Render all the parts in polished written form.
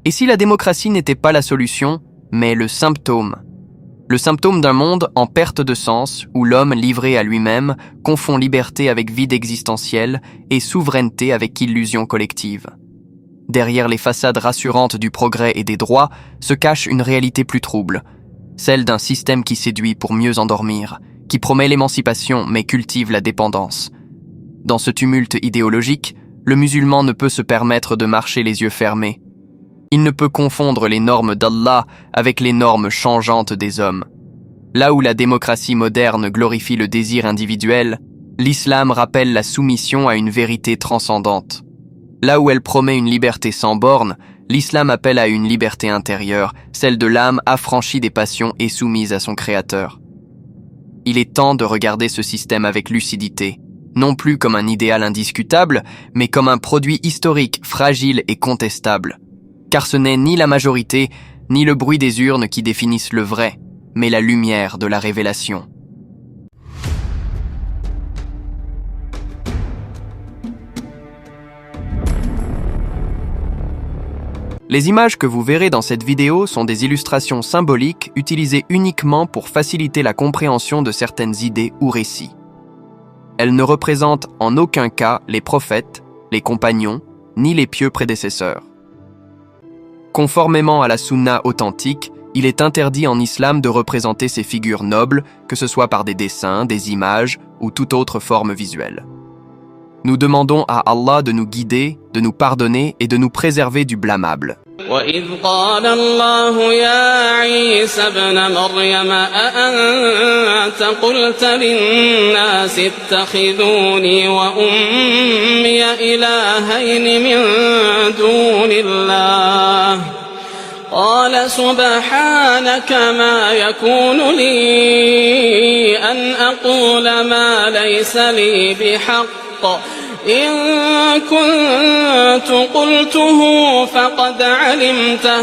Et si la démocratie n'était pas la solution, mais le symptôme? Le symptôme d'un monde en perte de sens, où l'homme livré à lui-même confond liberté avec vide existentiel et souveraineté avec illusion collective. Derrière les façades rassurantes du progrès et des droits se cache une réalité plus trouble, celle d'un système qui séduit pour mieux endormir, qui promet l'émancipation mais cultive la dépendance. Dans ce tumulte idéologique, le musulman ne peut se permettre de marcher les yeux fermés. Il ne peut confondre les normes d'Allah avec les normes changeantes des hommes. Là où la démocratie moderne glorifie le désir individuel, l'islam rappelle la soumission à une vérité transcendante. Là où elle promet une liberté sans bornes, l'islam appelle à une liberté intérieure, celle de l'âme affranchie des passions et soumise à son créateur. Il est temps de regarder ce système avec lucidité, non plus comme un idéal indiscutable, mais comme un produit historique fragile et contestable. Car ce n'est ni la majorité, ni le bruit des urnes qui définissent le vrai, mais la lumière de la révélation. Les images que vous verrez dans cette vidéo sont des illustrations symboliques utilisées uniquement pour faciliter la compréhension de certaines idées ou récits. Elles ne représentent en aucun cas les prophètes, les compagnons, ni les pieux prédécesseurs. Conformément à la sunna authentique, il est interdit en islam de représenter ces figures nobles, que ce soit par des dessins, des images ou toute autre forme visuelle. Nous demandons à Allah de nous guider, de nous pardonner et de nous préserver du blâmable. وَإِذْ قَالَ اللَّهُ يَا عِيسَى ابْنَ مَرْيَمَ أَأَنْتَ قُلْتَ لِلنَّاسِ اتَّخِذُونِي وَأُمِّيَ إِلَٰهَيْنِ مِن دُونِ اللَّهِ قَالَ سُبْحَانَكَ مَا يَكُونُ لِي أَنْ أَقُولَ مَا لَيْسَ لِي بِحَقٍّ إن كنت قلته فقد علمته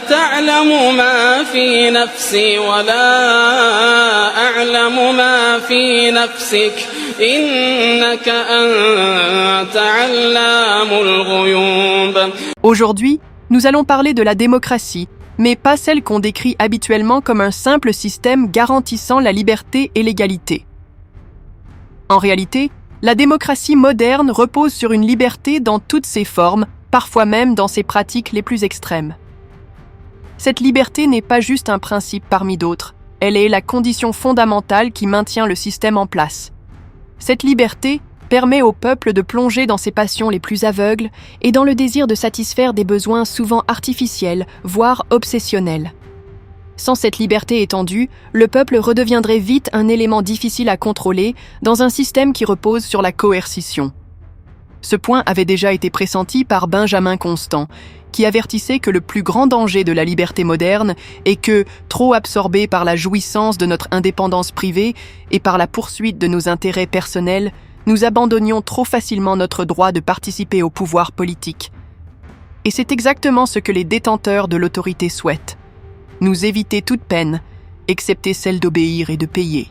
تعلم ما في نفسي ولا أعلم ما في نفسك إنك أنت علام الغيوب. Aujourd'hui, nous allons parler de la démocratie, mais pas celle qu'on décrit habituellement comme un simple système garantissant la liberté et l'égalité. En réalité, la démocratie moderne repose sur une liberté dans toutes ses formes, parfois même dans ses pratiques les plus extrêmes. Cette liberté n'est pas juste un principe parmi d'autres, elle est la condition fondamentale qui maintient le système en place. Cette liberté permet au peuple de plonger dans ses passions les plus aveugles et dans le désir de satisfaire des besoins souvent artificiels, voire obsessionnels. Sans cette liberté étendue, le peuple redeviendrait vite un élément difficile à contrôler dans un système qui repose sur la coercition. Ce point avait déjà été pressenti par Benjamin Constant, qui avertissait que le plus grand danger de la liberté moderne est que, trop absorbés par la jouissance de notre indépendance privée et par la poursuite de nos intérêts personnels, nous abandonnions trop facilement notre droit de participer au pouvoir politique. Et c'est exactement ce que les détenteurs de l'autorité souhaitent. Nous éviter toute peine, excepté celle d'obéir et de payer.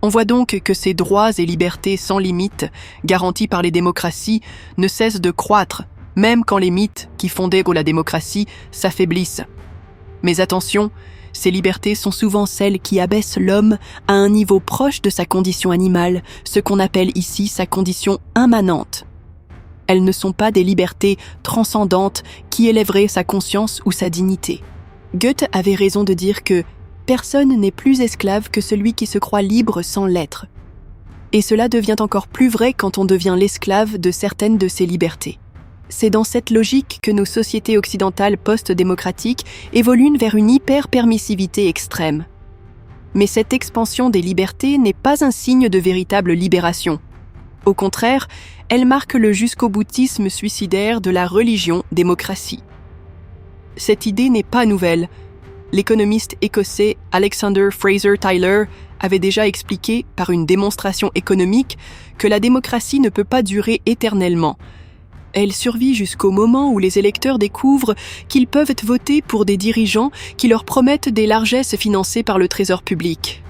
On voit donc que ces droits et libertés sans limite, garantis par les démocraties, ne cessent de croître, même quand les mythes qui fondèrent la démocratie s'affaiblissent. Mais attention, ces libertés sont souvent celles qui abaissent l'homme à un niveau proche de sa condition animale, ce qu'on appelle ici sa condition immanente. Elles ne sont pas des libertés transcendantes qui élèveraient sa conscience ou sa dignité. Goethe avait raison de dire que « personne n'est plus esclave que celui qui se croit libre sans l'être ». Et cela devient encore plus vrai quand on devient l'esclave de certaines de ses libertés. C'est dans cette logique que nos sociétés occidentales post-démocratiques évoluent vers une hyper-permissivité extrême. Mais cette expansion des libertés n'est pas un signe de véritable libération. Au contraire, elle marque le jusqu'au-boutisme suicidaire de la religion-démocratie. Cette idée n'est pas nouvelle. L'économiste écossais Alexander Fraser Tyler avait déjà expliqué, par une démonstration économique, que la démocratie ne peut pas durer éternellement. Elle survit jusqu'au moment où les électeurs découvrent qu'ils peuvent voter pour des dirigeants qui leur promettent des largesses financées par le trésor public.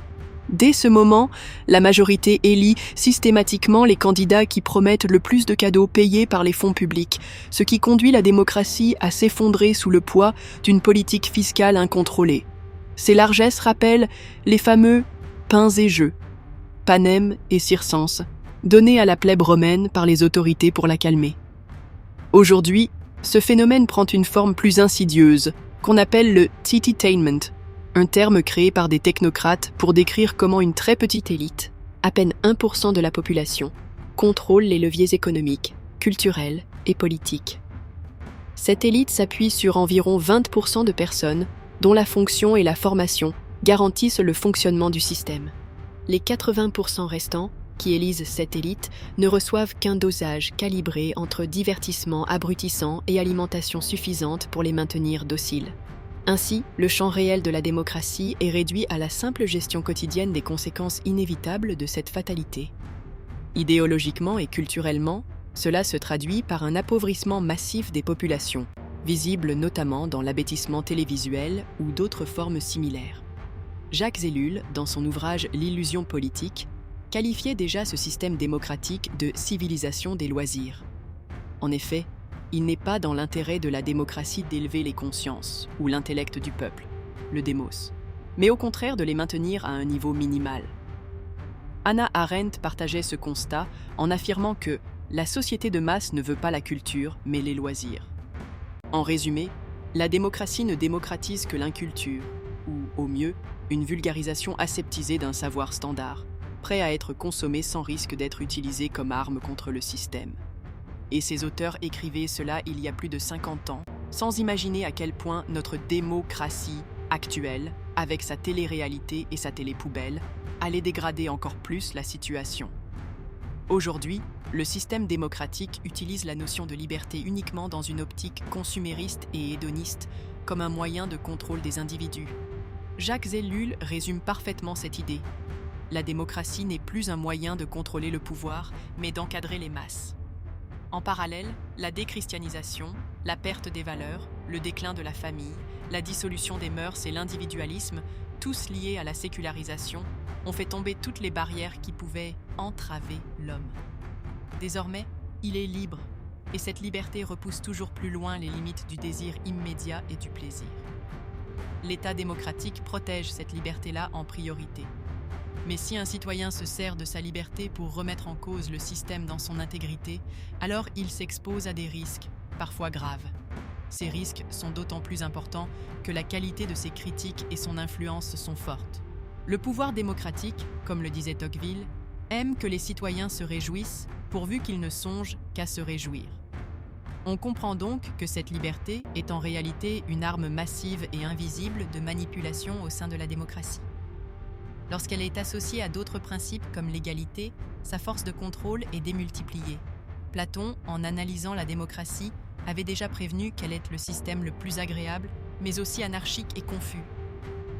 Dès ce moment, la majorité élit systématiquement les candidats qui promettent le plus de cadeaux payés par les fonds publics, ce qui conduit la démocratie à s'effondrer sous le poids d'une politique fiscale incontrôlée. Ces largesses rappellent les fameux pains et jeux, panem et circenses, donnés à la plèbe romaine par les autorités pour la calmer. Aujourd'hui, ce phénomène prend une forme plus insidieuse, qu'on appelle le tititainment, un terme créé par des technocrates pour décrire comment une très petite élite, à peine 1% de la population, contrôle les leviers économiques, culturels et politiques. Cette élite s'appuie sur environ 20% de personnes dont la fonction et la formation garantissent le fonctionnement du système. Les 80% restants, qui élisent cette élite, ne reçoivent qu'un dosage calibré entre divertissement abrutissant et alimentation suffisante pour les maintenir dociles. Ainsi, le champ réel de la démocratie est réduit à la simple gestion quotidienne des conséquences inévitables de cette fatalité. Idéologiquement et culturellement, cela se traduit par un appauvrissement massif des populations, visible notamment dans l'abêtissement télévisuel ou d'autres formes similaires. Jacques Ellul, dans son ouvrage L'illusion politique, qualifiait déjà ce système démocratique de « civilisation des loisirs ». En effet, il n'est pas dans l'intérêt de la démocratie d'élever les consciences ou l'intellect du peuple, le démos, mais au contraire de les maintenir à un niveau minimal. Hannah Arendt partageait ce constat en affirmant que la société de masse ne veut pas la culture, mais les loisirs. En résumé, la démocratie ne démocratise que l'inculture, ou au mieux, une vulgarisation aseptisée d'un savoir standard, prêt à être consommé sans risque d'être utilisé comme arme contre le système. Et ces auteurs écrivaient cela il y a plus de 50 ans, sans imaginer à quel point notre démocratie actuelle, avec sa télé-réalité et sa télé-poubelle, allait dégrader encore plus la situation. Aujourd'hui, le système démocratique utilise la notion de liberté uniquement dans une optique consumériste et hédoniste, comme un moyen de contrôle des individus. Jacques Ellul résume parfaitement cette idée. La démocratie n'est plus un moyen de contrôler le pouvoir, mais d'encadrer les masses. En parallèle, la déchristianisation, la perte des valeurs, le déclin de la famille, la dissolution des mœurs et l'individualisme, tous liés à la sécularisation, ont fait tomber toutes les barrières qui pouvaient entraver l'homme. Désormais, il est libre, et cette liberté repousse toujours plus loin les limites du désir immédiat et du plaisir. L'État démocratique protège cette liberté-là en priorité. Mais si un citoyen se sert de sa liberté pour remettre en cause le système dans son intégrité, alors il s'expose à des risques, parfois graves. Ces risques sont d'autant plus importants que la qualité de ses critiques et son influence sont fortes. Le pouvoir démocratique, comme le disait Tocqueville, aime que les citoyens se réjouissent pourvu qu'ils ne songent qu'à se réjouir. On comprend donc que cette liberté est en réalité une arme massive et invisible de manipulation au sein de la démocratie. Lorsqu'elle est associée à d'autres principes comme l'égalité, sa force de contrôle est démultipliée. Platon, en analysant la démocratie, avait déjà prévenu qu'elle est le système le plus agréable, mais aussi anarchique et confus.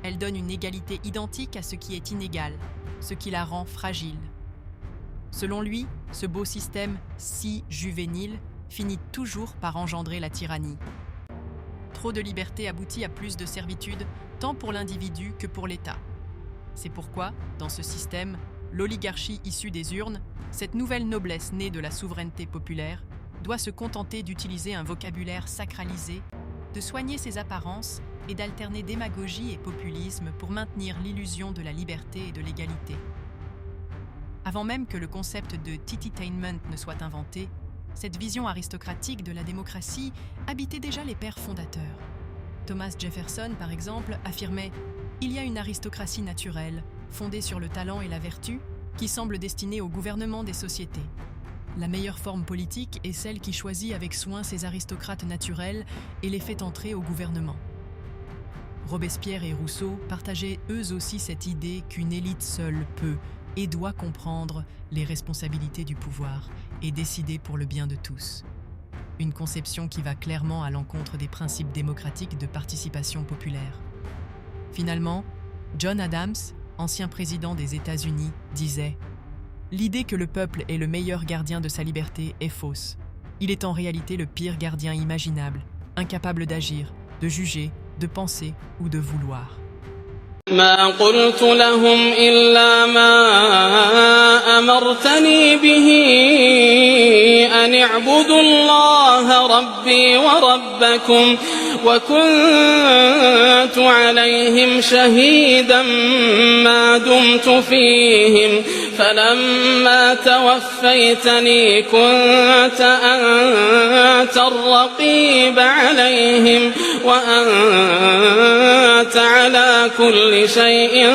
Elle donne une égalité identique à ce qui est inégal, ce qui la rend fragile. Selon lui, ce beau système si juvénile finit toujours par engendrer la tyrannie. Trop de liberté aboutit à plus de servitude, tant pour l'individu que pour l'État. C'est pourquoi, dans ce système, l'oligarchie issue des urnes, cette nouvelle noblesse née de la souveraineté populaire, doit se contenter d'utiliser un vocabulaire sacralisé, de soigner ses apparences et d'alterner démagogie et populisme pour maintenir l'illusion de la liberté et de l'égalité. Avant même que le concept de tititainment ne soit inventé, cette vision aristocratique de la démocratie habitait déjà les pères fondateurs. Thomas Jefferson, par exemple, affirmait « Il y a une aristocratie naturelle, fondée sur le talent et la vertu, qui semble destinée au gouvernement des sociétés. La meilleure forme politique est celle qui choisit avec soin ces aristocrates naturels et les fait entrer au gouvernement. » Robespierre et Rousseau partageaient eux aussi cette idée qu'une élite seule peut et doit comprendre les responsabilités du pouvoir et décider pour le bien de tous. Une conception qui va clairement à l'encontre des principes démocratiques de participation populaire. Finalement, John Adams, ancien président des États-Unis, disait « L'idée que le peuple est le meilleur gardien de sa liberté est fausse. Il est en réalité le pire gardien imaginable, incapable d'agir, de juger, de penser ou de vouloir. » ما قلت لهم إلا ما أمرتني به أن اعبدوا الله ربي وربكم وكنت عليهم شهيدا ما دمت فيهم فلما توفيتني كنت أنت الرقيب عليهم وأنت على كل شيء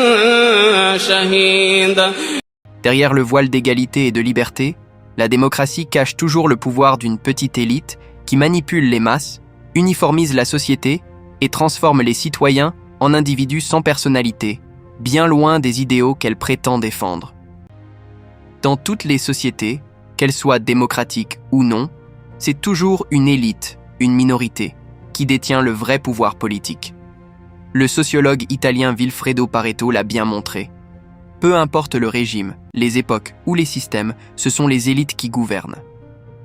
شهيد. Derrière le voile d'égalité et de liberté, la démocratie cache toujours le pouvoir d'une petite élite qui manipule les masses, uniformise la société et transforme les citoyens en individus sans personnalité, bien loin des idéaux qu'elle prétend défendre. Dans toutes les sociétés, qu'elles soient démocratiques ou non, c'est toujours une élite, une minorité, qui détient le vrai pouvoir politique. Le sociologue italien Vilfredo Pareto l'a bien montré. Peu importe le régime, les époques ou les systèmes, ce sont les élites qui gouvernent.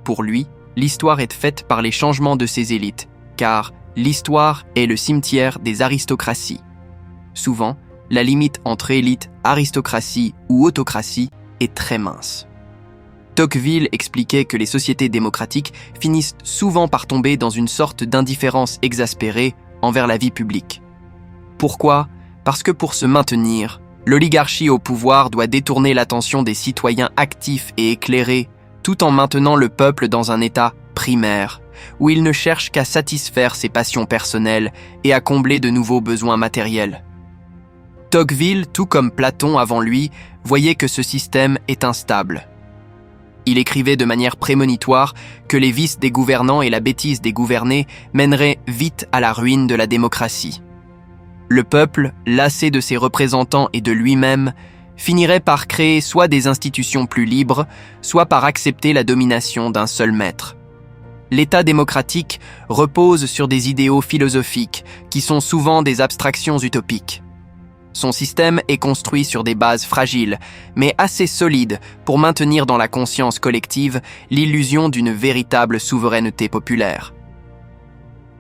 Pour lui, l'histoire est faite par les changements de ces élites, car l'histoire est le cimetière des aristocraties. Souvent, la limite entre élite, aristocratie ou autocratie est très mince. Tocqueville expliquait que les sociétés démocratiques finissent souvent par tomber dans une sorte d'indifférence exaspérée envers la vie publique. Pourquoi ? Parce que pour se maintenir, l'oligarchie au pouvoir doit détourner l'attention des citoyens actifs et éclairés, tout en maintenant le peuple dans un état primaire, où il ne cherche qu'à satisfaire ses passions personnelles et à combler de nouveaux besoins matériels. Tocqueville, tout comme Platon avant lui, voyait que ce système est instable. Il écrivait de manière prémonitoire que les vices des gouvernants et la bêtise des gouvernés mèneraient vite à la ruine de la démocratie. Le peuple, lassé de ses représentants et de lui-même, finirait par créer soit des institutions plus libres, soit par accepter la domination d'un seul maître. L'État démocratique repose sur des idéaux philosophiques qui sont souvent des abstractions utopiques. Son système est construit sur des bases fragiles, mais assez solides pour maintenir dans la conscience collective l'illusion d'une véritable souveraineté populaire.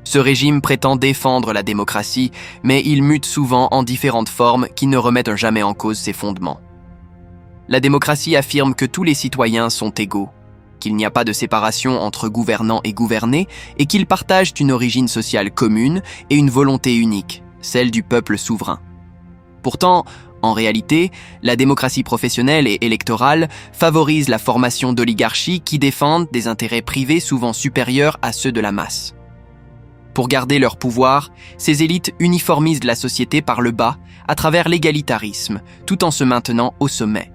Ce régime prétend défendre la démocratie, mais il mute souvent en différentes formes qui ne remettent jamais en cause ses fondements. La démocratie affirme que tous les citoyens sont égaux, qu'il n'y a pas de séparation entre gouvernants et gouvernés et qu'ils partagent une origine sociale commune et une volonté unique, celle du peuple souverain. Pourtant, en réalité, la démocratie professionnelle et électorale favorise la formation d'oligarchies qui défendent des intérêts privés souvent supérieurs à ceux de la masse. Pour garder leur pouvoir, ces élites uniformisent la société par le bas à travers l'égalitarisme, tout en se maintenant au sommet.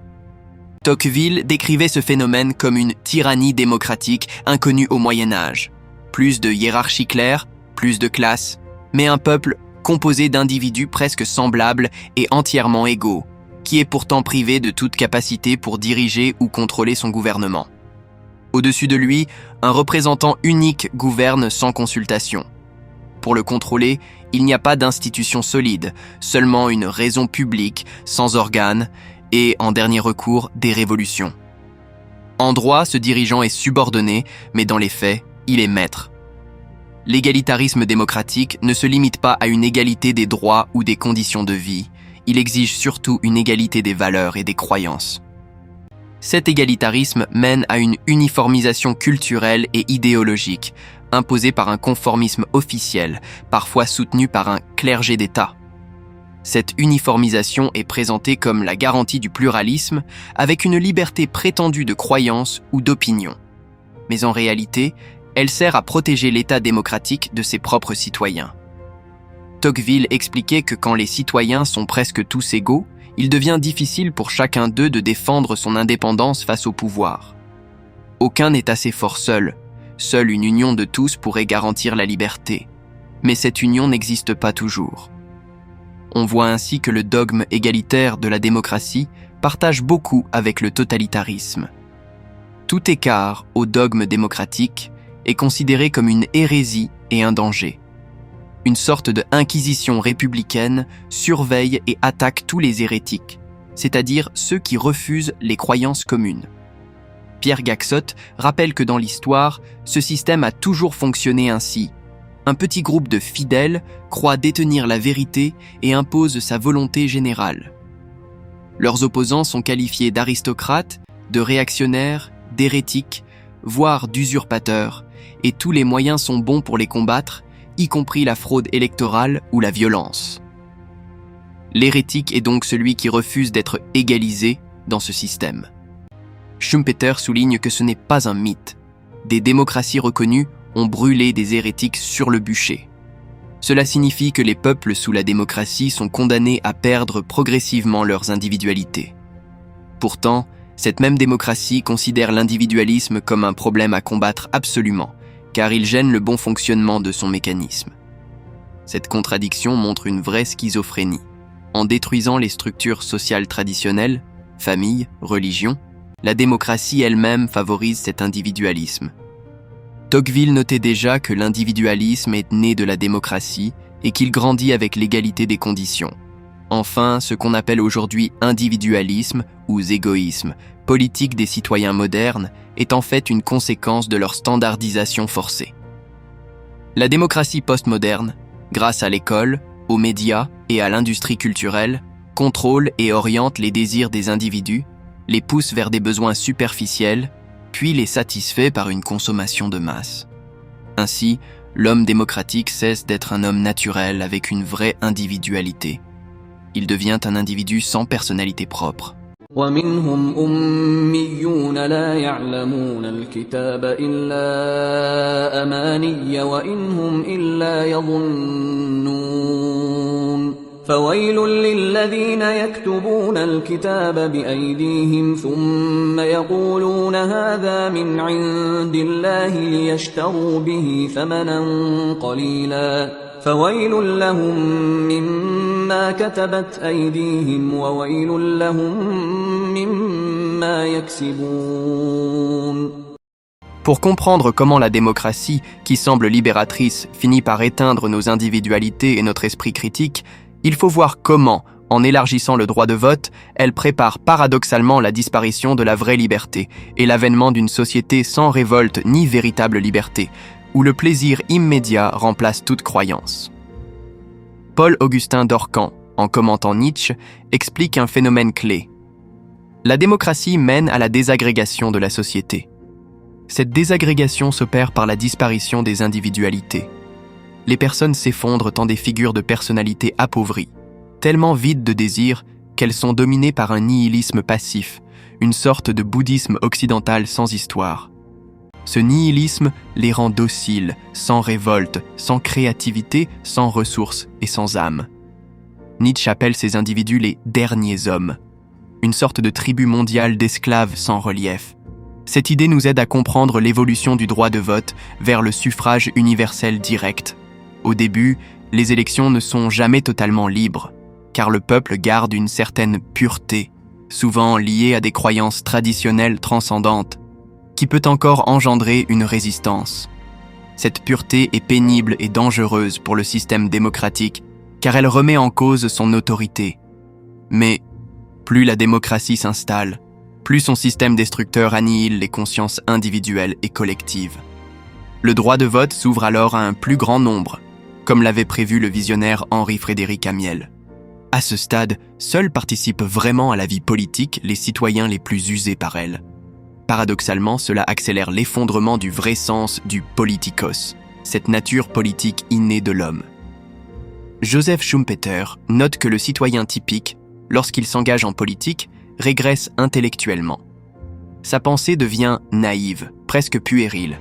Tocqueville décrivait ce phénomène comme une tyrannie démocratique inconnue au Moyen-Âge. Plus de hiérarchie claire, plus de classes, mais un peuple composé d'individus presque semblables et entièrement égaux, qui est pourtant privé de toute capacité pour diriger ou contrôler son gouvernement. Au-dessus de lui, un représentant unique gouverne sans consultation. Pour le contrôler, il n'y a pas d'institution solide, seulement une raison publique, sans organes, et, en dernier recours, des révolutions. En droit, ce dirigeant est subordonné, mais dans les faits, il est maître. L'égalitarisme démocratique ne se limite pas à une égalité des droits ou des conditions de vie, il exige surtout une égalité des valeurs et des croyances. Cet égalitarisme mène à une uniformisation culturelle et idéologique, imposée par un conformisme officiel, parfois soutenu par un clergé d'État. Cette uniformisation est présentée comme la garantie du pluralisme, avec une liberté prétendue de croyance ou d'opinion. Mais en réalité, elle sert à protéger l'État démocratique de ses propres citoyens. Tocqueville expliquait que quand les citoyens sont presque tous égaux, il devient difficile pour chacun d'eux de défendre son indépendance face au pouvoir. Aucun n'est assez fort seul. Seule une union de tous pourrait garantir la liberté. Mais cette union n'existe pas toujours. On voit ainsi que le dogme égalitaire de la démocratie partage beaucoup avec le totalitarisme. Tout écart au dogme démocratique est considéré comme une hérésie et un danger. Une sorte de inquisition républicaine surveille et attaque tous les hérétiques, c'est-à-dire ceux qui refusent les croyances communes. Pierre Gaxotte rappelle que dans l'histoire, ce système a toujours fonctionné ainsi. Un petit groupe de fidèles croit détenir la vérité et impose sa volonté générale. Leurs opposants sont qualifiés d'aristocrates, de réactionnaires, d'hérétiques, voire d'usurpateurs, et tous les moyens sont bons pour les combattre, y compris la fraude électorale ou la violence. L'hérétique est donc celui qui refuse d'être égalisé dans ce système. Schumpeter souligne que ce n'est pas un mythe. Des démocraties reconnues ont brûlé des hérétiques sur le bûcher. Cela signifie que les peuples sous la démocratie sont condamnés à perdre progressivement leurs individualités. Pourtant, cette même démocratie considère l'individualisme comme un problème à combattre absolument, car il gêne le bon fonctionnement de son mécanisme. Cette contradiction montre une vraie schizophrénie. En détruisant les structures sociales traditionnelles, famille, religion, la démocratie elle-même favorise cet individualisme. Tocqueville notait déjà que l'individualisme est né de la démocratie et qu'il grandit avec l'égalité des conditions. Enfin, ce qu'on appelle aujourd'hui individualisme ou égoïsme, politique des citoyens modernes, est en fait une conséquence de leur standardisation forcée. La démocratie postmoderne, grâce à l'école, aux médias et à l'industrie culturelle, contrôle et oriente les désirs des individus, les pousse vers des besoins superficiels, puis les satisfait par une consommation de masse. Ainsi, l'homme démocratique cesse d'être un homme naturel avec une vraie individualité. Il devient un individu sans personnalité propre. ومنهم أميون لا يعلمون الكتاب إلا أماني وإن هم إلا يظنون فويل للذين يكتبون الكتاب بأيديهم ثم يقولون هذا من عند الله ليشتروا به ثمنا قليلا فويل لهم مما كتبت أيديهم وويل لهم مما يكسبون. Pour comprendre comment la démocratie, qui semble libératrice, finit par éteindre nos individualités et notre esprit critique, il faut voir comment, en élargissant le droit de vote, elle prépare paradoxalement la disparition de la vraie liberté et l'avènement d'une société sans révolte ni véritable liberté, où le plaisir immédiat remplace toute croyance. Paul-Augustin d'Orcan, en commentant Nietzsche, explique un phénomène clé. La démocratie mène à la désagrégation de la société. Cette désagrégation s'opère par la disparition des individualités. Les personnes s'effondrent en des figures de personnalité appauvries, tellement vides de désir qu'elles sont dominées par un nihilisme passif, une sorte de bouddhisme occidental sans histoire. Ce nihilisme les rend dociles, sans révolte, sans créativité, sans ressources et sans âme. Nietzsche appelle ces individus les « derniers hommes », une sorte de tribu mondiale d'esclaves sans relief. Cette idée nous aide à comprendre l'évolution du droit de vote vers le suffrage universel direct. Au début, les élections ne sont jamais totalement libres, car le peuple garde une certaine pureté, souvent liée à des croyances traditionnelles transcendantes, qui peut encore engendrer une résistance. Cette pureté est pénible et dangereuse pour le système démocratique, car elle remet en cause son autorité. Mais plus la démocratie s'installe, plus son système destructeur annihile les consciences individuelles et collectives. Le droit de vote s'ouvre alors à un plus grand nombre, comme l'avait prévu le visionnaire Henri-Frédéric Amiel. À ce stade, seuls participent vraiment à la vie politique les citoyens les plus usés par elle. Paradoxalement, cela accélère l'effondrement du vrai sens du politikos, cette nature politique innée de l'homme. Joseph Schumpeter note que le citoyen typique, lorsqu'il s'engage en politique, régresse intellectuellement. Sa pensée devient naïve, presque puérile.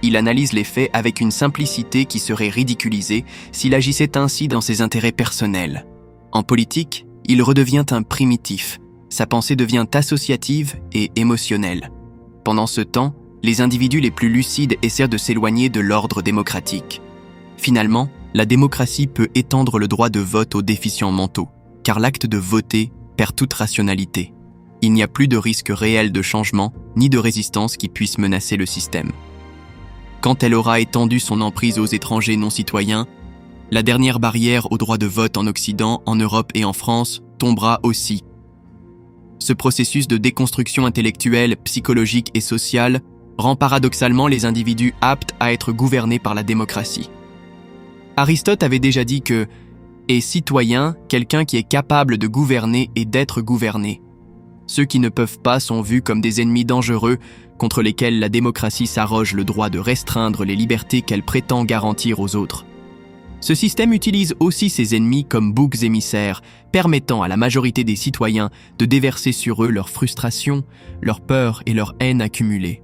Il analyse les faits avec une simplicité qui serait ridiculisée s'il agissait ainsi dans ses intérêts personnels. En politique, il redevient un primitif. Sa pensée devient associative et émotionnelle. Pendant ce temps, les individus les plus lucides essaient de s'éloigner de l'ordre démocratique. Finalement, la démocratie peut étendre le droit de vote aux déficients mentaux, car l'acte de voter perd toute rationalité. Il n'y a plus de risque réel de changement, ni de résistance qui puisse menacer le système. Quand elle aura étendu son emprise aux étrangers non citoyens, la dernière barrière au droit de vote en Occident, en Europe et en France tombera aussi. Ce processus de déconstruction intellectuelle, psychologique et sociale rend paradoxalement les individus aptes à être gouvernés par la démocratie. Aristote avait déjà dit que « est citoyen quelqu'un qui est capable de gouverner et d'être gouverné ». Ceux qui ne peuvent pas sont vus comme des ennemis dangereux contre lesquels la démocratie s'arroge le droit de restreindre les libertés qu'elle prétend garantir aux autres. Ce système utilise aussi ses ennemis comme boucs émissaires, permettant à la majorité des citoyens de déverser sur eux leurs frustrations, leurs peurs et leur haine accumulées.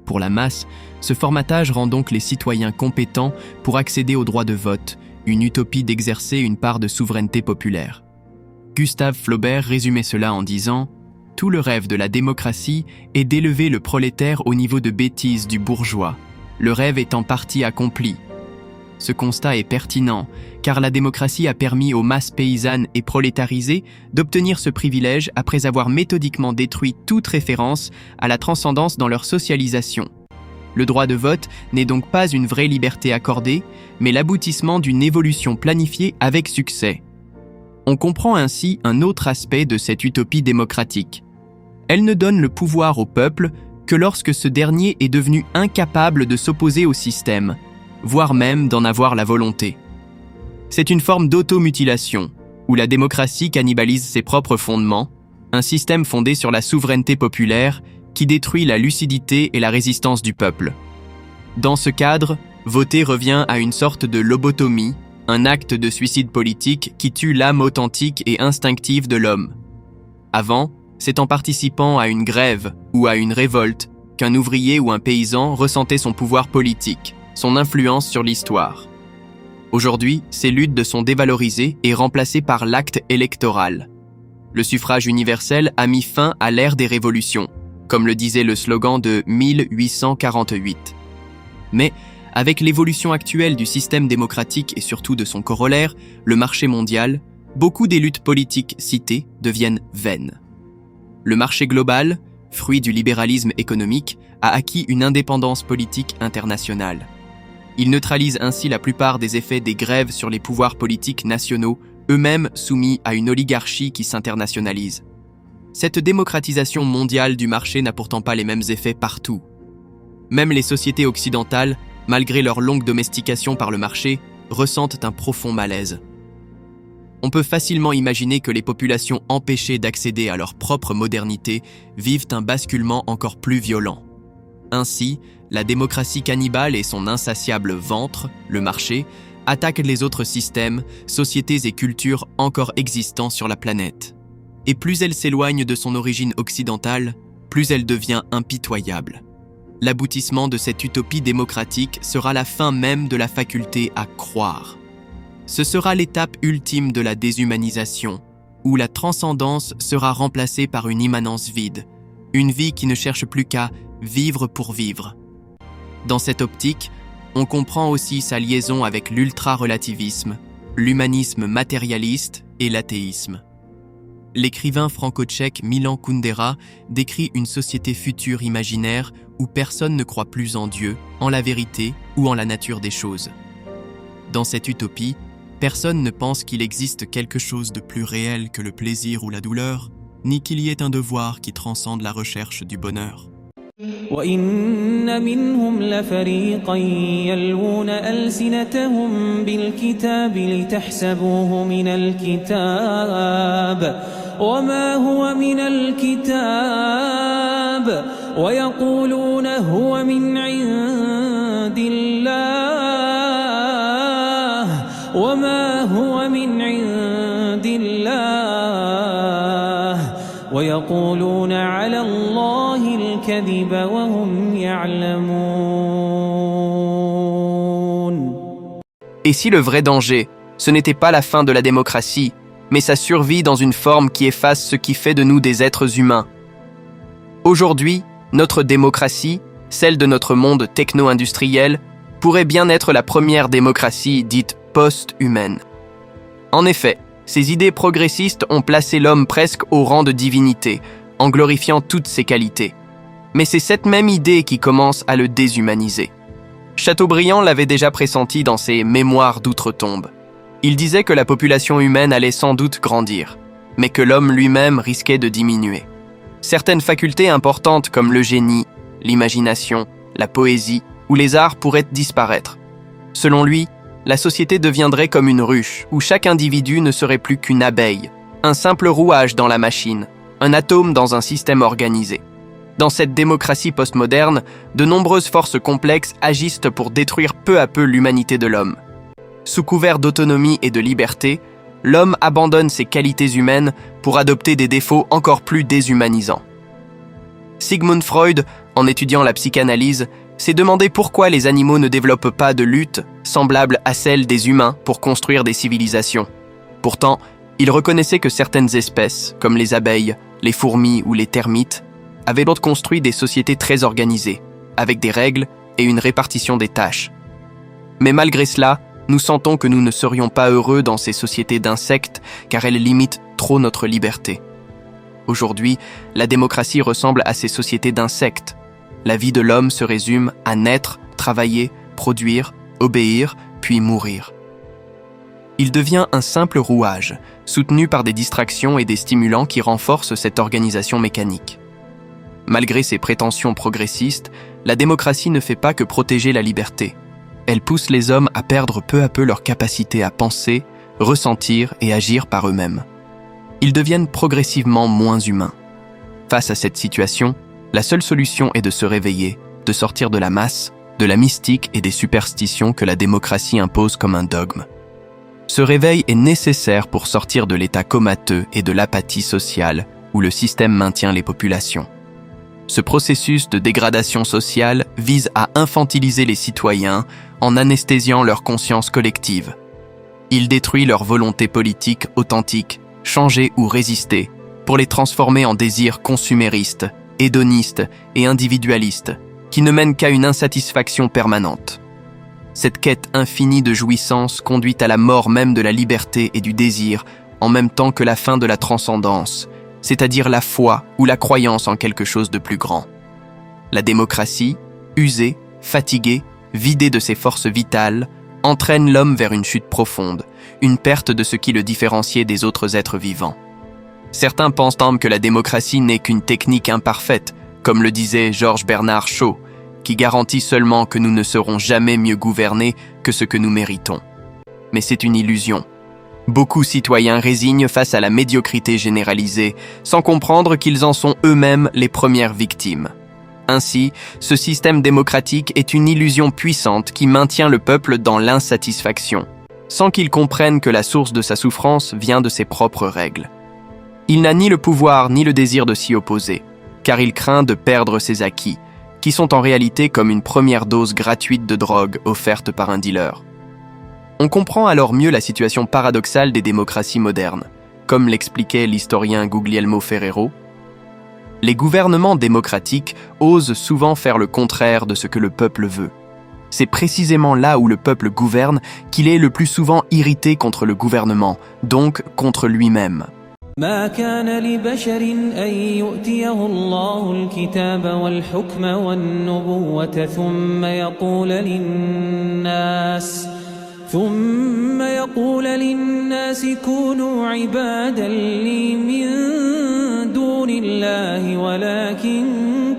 Pour la masse, ce formatage rend donc les citoyens compétents pour accéder au droit de vote, une utopie d'exercer une part de souveraineté populaire. Gustave Flaubert résumait cela en disant « Tout le rêve de la démocratie est d'élever le prolétaire au niveau de bêtise du bourgeois. Le rêve est en partie accompli. » Ce constat est pertinent, car la démocratie a permis aux masses paysannes et prolétarisées d'obtenir ce privilège après avoir méthodiquement détruit toute référence à la transcendance dans leur socialisation. Le droit de vote n'est donc pas une vraie liberté accordée, mais l'aboutissement d'une évolution planifiée avec succès. On comprend ainsi un autre aspect de cette utopie démocratique. Elle ne donne le pouvoir au peuple que lorsque ce dernier est devenu incapable de s'opposer au système, voire même d'en avoir la volonté. C'est une forme d'automutilation, où la démocratie cannibalise ses propres fondements, un système fondé sur la souveraineté populaire qui détruit la lucidité et la résistance du peuple. Dans ce cadre, voter revient à une sorte de lobotomie, un acte de suicide politique qui tue l'âme authentique et instinctive de l'homme. Avant, c'est en participant à une grève ou à une révolte qu'un ouvrier ou un paysan ressentait son pouvoir politique, son influence sur l'histoire. Aujourd'hui, ces luttes sont dévalorisées et remplacées par l'acte électoral. Le suffrage universel a mis fin à l'ère des révolutions, comme le disait le slogan de 1848. Mais, avec l'évolution actuelle du système démocratique et surtout de son corollaire, le marché mondial, beaucoup des luttes politiques citées deviennent vaines. Le marché global, fruit du libéralisme économique, a acquis une indépendance politique internationale. Il neutralise ainsi la plupart des effets des grèves sur les pouvoirs politiques nationaux, eux-mêmes soumis à une oligarchie qui s'internationalise. Cette démocratisation mondiale du marché n'a pourtant pas les mêmes effets partout. Même les sociétés occidentales, malgré leur longue domestication par le marché, ressentent un profond malaise. On peut facilement imaginer que les populations empêchées d'accéder à leur propre modernité vivent un basculement encore plus violent. Ainsi, la démocratie cannibale et son insatiable ventre, le marché, attaquent les autres systèmes, sociétés et cultures encore existants sur la planète. Et plus elle s'éloigne de son origine occidentale, plus elle devient impitoyable. L'aboutissement de cette utopie démocratique sera la fin même de la faculté à croire. Ce sera l'étape ultime de la déshumanisation, où la transcendance sera remplacée par une immanence vide, une vie qui ne cherche plus qu'à vivre pour vivre. Dans cette optique, on comprend aussi sa liaison avec l'ultra-relativisme, l'humanisme matérialiste et l'athéisme. L'écrivain franco-tchèque Milan Kundera décrit une société future imaginaire où personne ne croit plus en Dieu, en la vérité ou en la nature des choses. Dans cette utopie, personne ne pense qu'il existe quelque chose de plus réel que le plaisir ou la douleur, ni qu'il y ait un devoir qui transcende la recherche du bonheur. وَإِنَّ مِنْهُمْ لَفَرِيقًا يَلْوُونَ أَلْسِنَتَهُمْ بِالْكِتَابِ لِتَحْسَبُوهُ مِنَ الْكِتَابِ وَمَا هُوَ مِنَ الْكِتَابِ وَيَقُولُونَ هُوَ مِنْ عِنْدِ اللَّهِ وَمَا هُوَ مِنْ عِنْدِ اللَّهِ وَيَقُولُونَ عَلَى اللَّهِ الْكَذِبَ وَهُمْ يَعْلَمُونَ. Et si le vrai danger, ce n'était pas la fin de la démocratie, mais sa survie dans une forme qui efface ce qui fait de nous des êtres humains? Aujourd'hui, notre démocratie, celle de notre monde techno-industriel, pourrait bien être la première démocratie dite post-humaine. En effet, ces idées progressistes ont placé l'homme presque au rang de divinité, en glorifiant toutes ses qualités. Mais c'est cette même idée qui commence à le déshumaniser. Chateaubriand l'avait déjà pressenti dans ses Mémoires d'outre-tombe. Il disait que la population humaine allait sans doute grandir, mais que l'homme lui-même risquait de diminuer. Certaines facultés importantes comme le génie, l'imagination, la poésie ou les arts pourraient disparaître. Selon lui, la société deviendrait comme une ruche où chaque individu ne serait plus qu'une abeille, un simple rouage dans la machine, un atome dans un système organisé. Dans cette démocratie postmoderne, de nombreuses forces complexes agissent pour détruire peu à peu l'humanité de l'homme. Sous couvert d'autonomie et de liberté, l'homme abandonne ses qualités humaines pour adopter des défauts encore plus déshumanisants. Sigmund Freud, en étudiant la psychanalyse, s'est demandé pourquoi les animaux ne développent pas de lutte semblable à celle des humains pour construire des civilisations. Pourtant, il reconnaissait que certaines espèces, comme les abeilles, les fourmis ou les termites, avaient donc construit des sociétés très organisées, avec des règles et une répartition des tâches. Mais malgré cela, nous sentons que nous ne serions pas heureux dans ces sociétés d'insectes car elles limitent trop notre liberté. Aujourd'hui, la démocratie ressemble à ces sociétés d'insectes. La vie de l'homme se résume à naître, travailler, produire, obéir, puis mourir. Il devient un simple rouage, soutenu par des distractions et des stimulants qui renforcent cette organisation mécanique. Malgré ses prétentions progressistes, la démocratie ne fait pas que protéger la liberté. Elle pousse les hommes à perdre peu à peu leur capacité à penser, ressentir et agir par eux-mêmes. Ils deviennent progressivement moins humains. Face à cette situation, la seule solution est de se réveiller, de sortir de la masse, de la mystique et des superstitions que la démocratie impose comme un dogme. Ce réveil est nécessaire pour sortir de l'état comateux et de l'apathie sociale où le système maintient les populations. Ce processus de dégradation sociale vise à infantiliser les citoyens en anesthésiant leur conscience collective. Il détruit leur volonté politique authentique, changer ou résister, pour les transformer en désirs consuméristes, hédonistes et individualistes, qui ne mènent qu'à une insatisfaction permanente. Cette quête infinie de jouissance conduit à la mort même de la liberté et du désir, en même temps que la fin de la transcendance, c'est-à-dire la foi ou la croyance en quelque chose de plus grand. La démocratie, usée, fatiguée, vidée de ses forces vitales, entraîne l'homme vers une chute profonde, une perte de ce qui le différenciait des autres êtres vivants. Certains pensent que la démocratie n'est qu'une technique imparfaite, comme le disait Georges Bernard Shaw, qui garantit seulement que nous ne serons jamais mieux gouvernés que ce que nous méritons. Mais c'est une illusion. Beaucoup de citoyens résignent face à la médiocrité généralisée, sans comprendre qu'ils en sont eux-mêmes les premières victimes. Ainsi, ce système démocratique est une illusion puissante qui maintient le peuple dans l'insatisfaction, sans qu'il comprenne que la source de sa souffrance vient de ses propres règles. Il n'a ni le pouvoir ni le désir de s'y opposer, car il craint de perdre ses acquis, qui sont en réalité comme une première dose gratuite de drogue offerte par un dealer. On comprend alors mieux la situation paradoxale des démocraties modernes, comme l'expliquait l'historien Guglielmo Ferrero. Les gouvernements démocratiques osent souvent faire le contraire de ce que le peuple veut. C'est précisément là où le peuple gouverne qu'il est le plus souvent irrité contre le gouvernement, donc contre lui-même. ما كان لبشر أن يؤتيه الله الكتاب والحكم والنبوة ثم يقول للناس كونوا عبادا لي من دون الله ولكن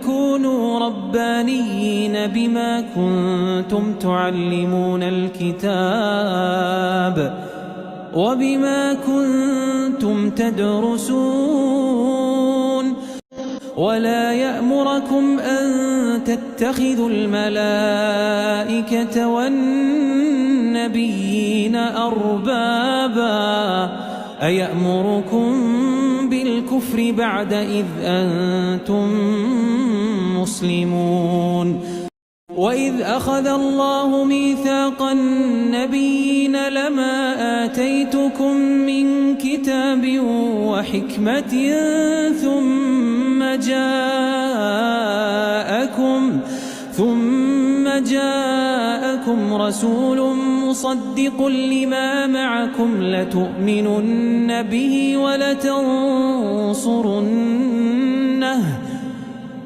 كونوا ربانيين بما كنتم تعلمون الكتاب وبما كنتم تدرسون ولا يأمركم أن تتخذوا الملائكة والنبيين أربابا أيأمركم بالكفر بعد إذ أنتم مسلمون وإذ أخذ الله ميثاق النبيين لما آتيتكم من كتاب وحكمة ثم جاءكم رسول مصدق لما معكم لتؤمنن به ولتنصرنه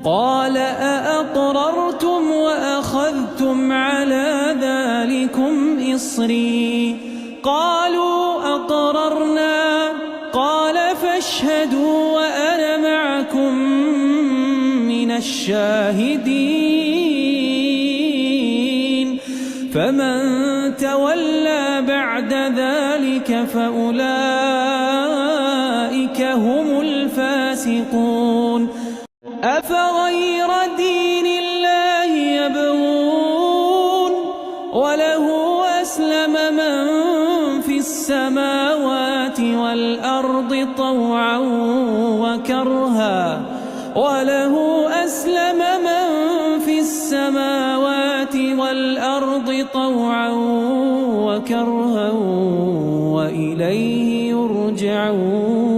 قال أأقررتم وأخذتم على ذلكم إصري قالوا أقررنا قال فاشهدوا وأنا معكم من الشاهدين فمن تولى بعد ذلك فأولئك هم الفاسقون أفغير دين الله يبغون وله أسلم من في السماوات والأرض طوعا وكرها وإليه يرجعون